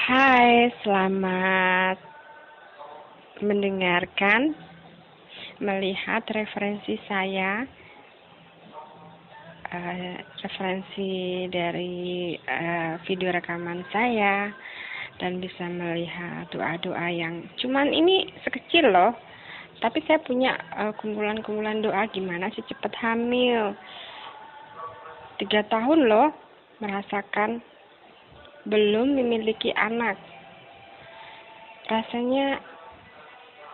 Hai, selamat mendengarkan, melihat referensi saya, referensi dari video rekaman saya, dan bisa melihat doa-doa yang cuman ini sekecil loh, tapi saya punya kumpulan-kumpulan doa gimana sih cepet hamil. 3 tahun loh merasakan belum memiliki anak. Rasanya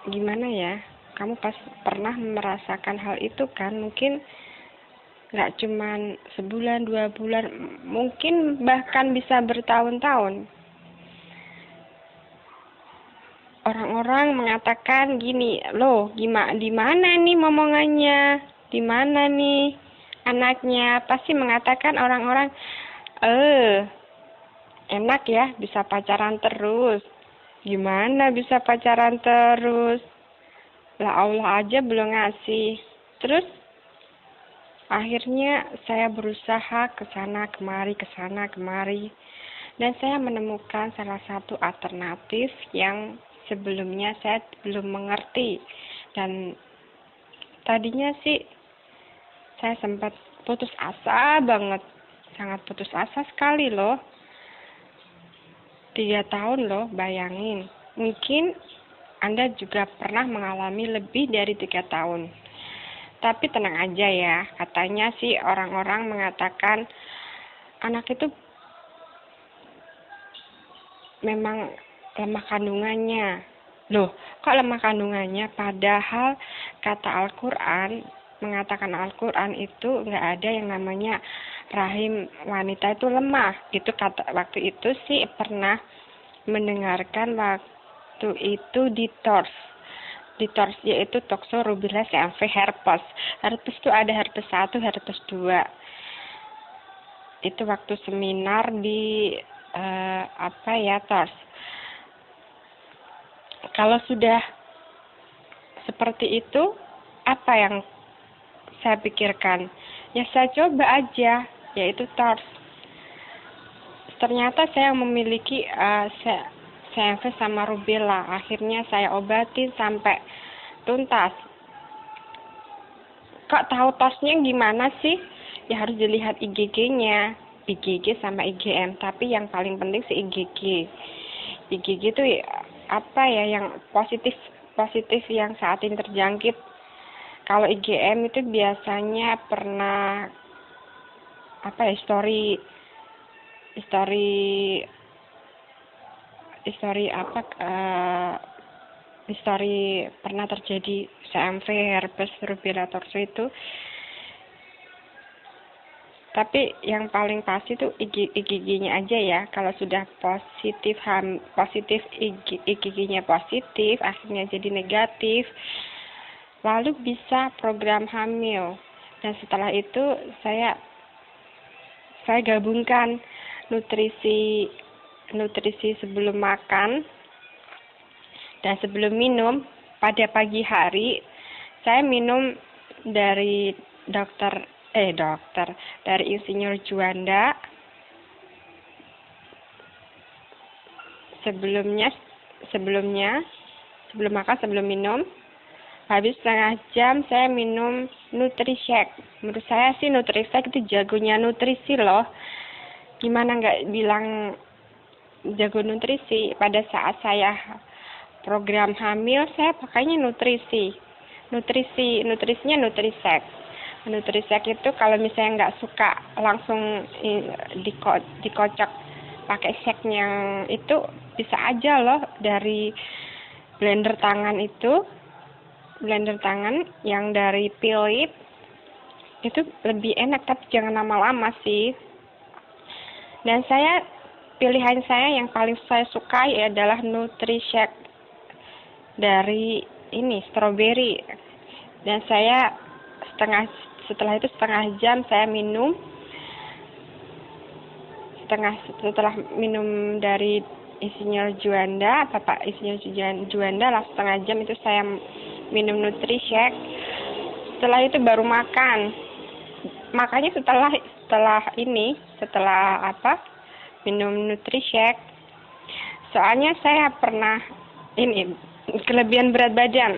gimana ya? Kamu pernah merasakan hal itu kan? Mungkin nggak cuman sebulan, 2 bulan, mungkin bahkan bisa bertahun-tahun. Orang-orang mengatakan gini, loh, di mana nih momongannya? Di mana nih anaknya? Pasti mengatakan orang-orang, enak ya bisa pacaran terus. Gimana bisa pacaran terus? Lah Allah aja belum ngasih. Terus akhirnya saya berusaha ke sana kemari, dan saya menemukan salah satu alternatif yang sebelumnya saya belum mengerti. Dan tadinya sih saya sempat putus asa banget, sangat putus asa sekali loh. 3 tahun loh, bayangin. Mungkin Anda juga pernah mengalami lebih dari 3 tahun. Tapi tenang aja ya, katanya sih orang-orang mengatakan anak itu memang lemah kandungannya. Loh, kok lemah kandungannya? Padahal kata Al-Quran, mengatakan Al-Quran itu nggak ada yang namanya rahim wanita itu lemah. Gitu kata waktu itu sih pernah mendengarkan waktu itu di TORS. Di TORS yaitu toxorubella CMV herpes. Herpes itu ada herpes 1, herpes 2. Itu waktu seminar di TORS. Kalau sudah seperti itu, apa yang saya pikirkan? Ya saya coba aja, yaitu TORS. Ternyata saya memiliki CMV sama rubella. Akhirnya saya obatin sampai tuntas. Kok tahu TORS-nya gimana sih? Ya harus dilihat IgG-nya. IgG sama IgM, tapi yang paling penting sih IgG. IgG itu apa ya, yang positif yang saat ini terjangkit. Kalau IgM itu biasanya pernah histori pernah terjadi CMV, herpes, rubella, torso itu. Tapi yang paling pasti itu IgG-nya aja ya. Kalau sudah positif IgG-nya positif, akhirnya jadi negatif, lalu bisa program hamil. Dan setelah itu saya gabungkan nutrisi sebelum makan dan sebelum minum. Pada pagi hari saya minum dari dari Insinyur Juanda. Sebelum makan, sebelum minum, habis setengah jam saya minum NutriShake. Menurut saya sih NutriShake itu jagonya nutrisi loh. Gimana nggak bilang jago nutrisi? Pada saat saya program hamil, saya pakainya nutrisinya NutriShake. NutriShake itu kalau misalnya nggak suka langsung dikocok pakai shake yang itu, bisa aja loh dari blender tangan yang dari Philips. Itu lebih enak, tapi jangan lama-lama sih. Dan pilihan saya yang paling saya sukai adalah NutriShake dari ini strawberry. Dan saya setelah itu setengah jam saya minum. Setelah minum dari Insinyur Juanda, Bapak Insinyur Juanda, lah setengah jam itu saya minum NutriShake. Setelah itu baru makan. Makanya setelah minum NutriShake, Soalnya saya pernah ini kelebihan berat badan.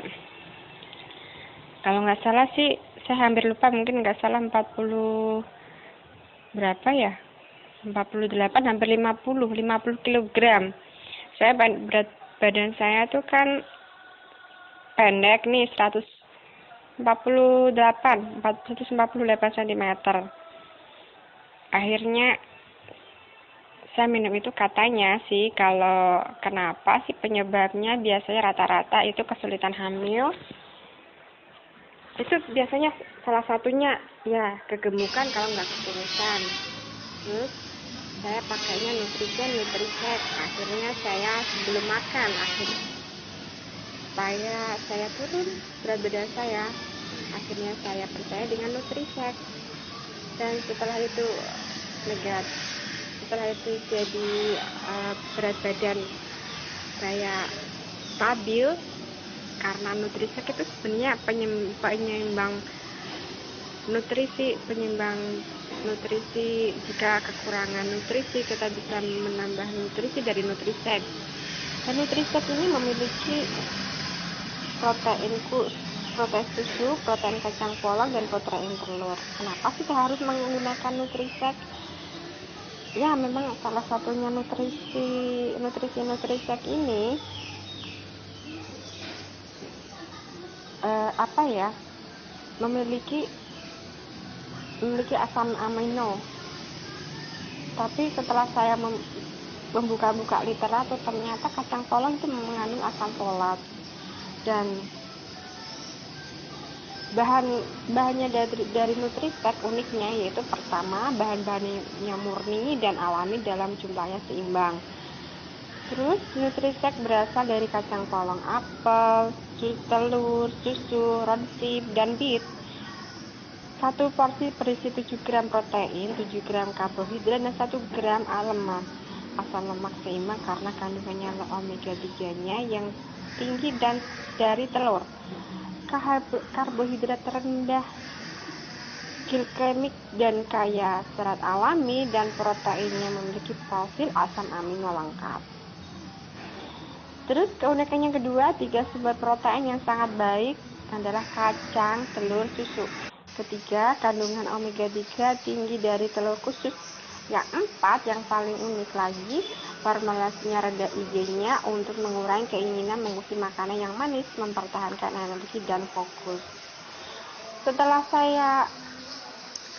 Kalau nggak salah sih, saya hampir lupa, mungkin nggak salah 40 berapa ya? 48 hampir 50 kilogram. Saya berat badan saya tuh kan pendek nih, 148 cm. Akhirnya saya minum itu, katanya sih kalau kenapa sih penyebabnya biasanya rata-rata itu kesulitan hamil. Itu biasanya salah satunya ya kegemukan kalau nggak keturusan. Terus saya pakainya Nutrisek. Akhirnya saya sebelum makan, supaya saya turun berat badan saya. Akhirnya saya percaya dengan Nutrisek. Dan setelah itu negatif. Setelah itu jadi berat badan saya stabil karena Nutrisek itu sebenarnya penyeimbang nutrisi. Jika kekurangan nutrisi, kita bisa menambah nutrisi dari Nutrisek. Dan Nutrisek ini memiliki protein susu, protein kacang polong, dan protein telur. Kenapa sih kita harus menggunakan Nutrisek? Ya, memang salah satunya nutrisi Nutrisek ini memiliki asam amino. Tapi setelah saya membuka-buka literatur, ternyata kacang polong itu mengandung asam folat. Dan bahannya dari Nutrisek uniknya yaitu pertama, bahan-bahannya murni dan alami dalam jumlahnya seimbang. Terus Nutrisek berasal dari kacang polong, apel, telur, susu, ronsip, dan beet. Satu porsi berisi 7 gram protein, 7 gram karbohidrat, dan 1 gram lemak. Asam lemak seimbang karena kandungannya omega 3-nya yang tinggi dan dari telur. Karbohidrat rendah, glikemik dan kaya serat alami, dan proteinnya memiliki profil asam amino lengkap. Terus keunikan yang kedua, 3 sumber protein yang sangat baik adalah kacang, telur, susu. Ketiga, kandungan omega 3 tinggi dari telur khusus. Yang 4, yang paling unik lagi, formulasinya rendah IG-nya untuk mengurangi keinginan mengusir makanan yang manis, mempertahankan energi dan fokus. Setelah saya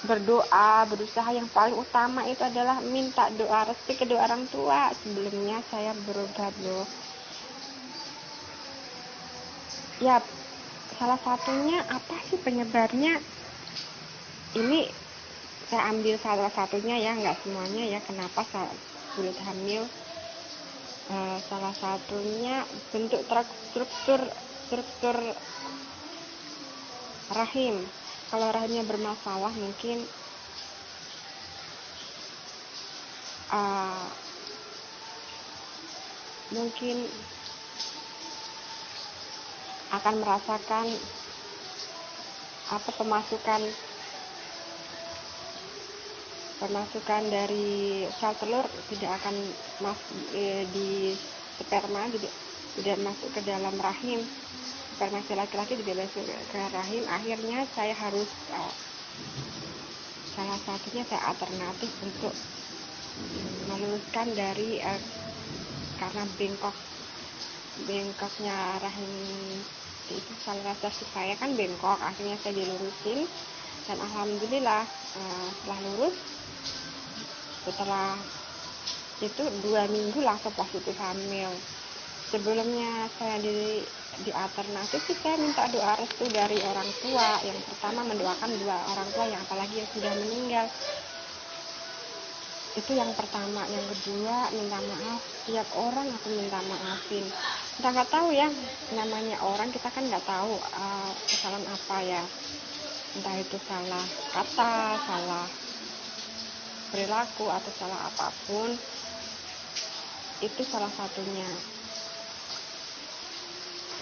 berdoa, berusaha, yang paling utama itu adalah minta doa restu kedua orang tua. Sebelumnya saya berobat loh. Ya, salah satunya apa sih penyebabnya? Ini saya ambil salah satunya ya, nggak semuanya ya, kenapa sulit hamil. Salah satunya bentuk struktur rahim. Kalau rahimnya bermasalah, mungkin akan merasakan pemasukan dari sel telur tidak akan di sperma, tidak masuk ke dalam rahim. Sperma si laki-laki tidak masuk ke rahim. Akhirnya saya harus salah satunya saya alternatif untuk meluruskan dari karena bengkoknya rahim itu, salah satu saya kan bengkok. Akhirnya saya dilurusin dan alhamdulillah setelah lurus, setelah itu 2 minggu langsung positif hamil. Sebelumnya saya di alternatif sih, saya minta doa restu dari orang tua. Yang pertama, mendoakan dua orang tua yang apalagi yang sudah meninggal. Itu yang pertama. Yang kedua, minta maaf. Tiap orang aku minta maafin. Kita nggak tahu ya, namanya orang, kita kan nggak tahu kesalahan apa ya. Entah itu salah kata, salah perilaku, atau salah apapun. Itu salah satunya.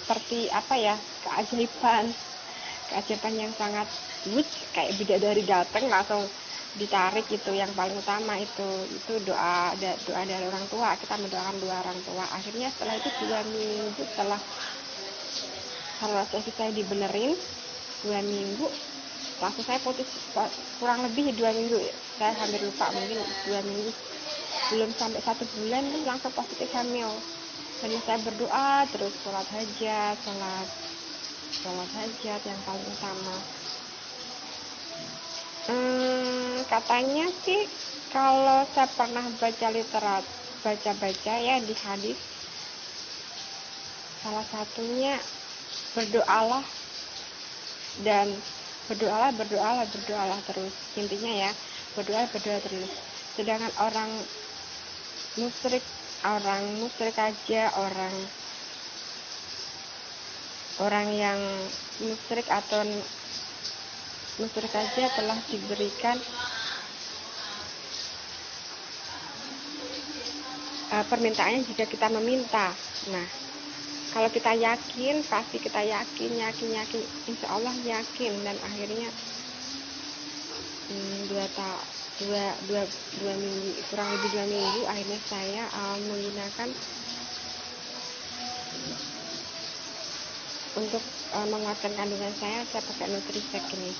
Seperti keajaiban yang sangat kayak bidadari datang langsung ditarik itu yang paling utama itu doa dari orang tua, kita mendoakan dua orang tua. Akhirnya setelah itu 2 minggu setelah saya dibenerin, 2 minggu langsung saya putus, kurang lebih 2 minggu, saya hampir lupa, mungkin 2 minggu, belum sampai 1 bulan langsung positif hamil. Dan saya berdoa terus, sholat hajat yang paling utama. Katanya sih kalau saya pernah baca ya di hadis, salah satunya berdoalah terus, intinya ya berdoa terus. Sedangkan orang musyrik aja, orang yang musyrik aja telah diberikan permintaannya jika kita meminta. Nah, kalau kita yakin, pasti kita yakin, insya Allah yakin. Dan akhirnya 2 minggu, kurang lebih 2 minggu, akhirnya saya menggunakan untuk menguatkan kandungan saya pakai Nutrisek ini.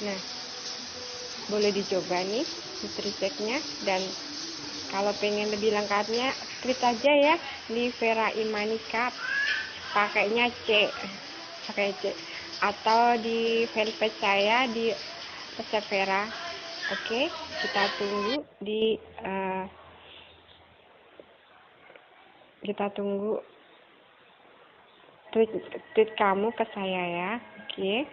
Nah, boleh dicoba nih Nutrisek-nya, dan kalau pengen lebih lengkapnya klik aja ya di Vera Imanika, pakainya C, atau di fanpage saya di resep Vera. Oke, kita tunggu tweet kamu ke saya ya. Oke.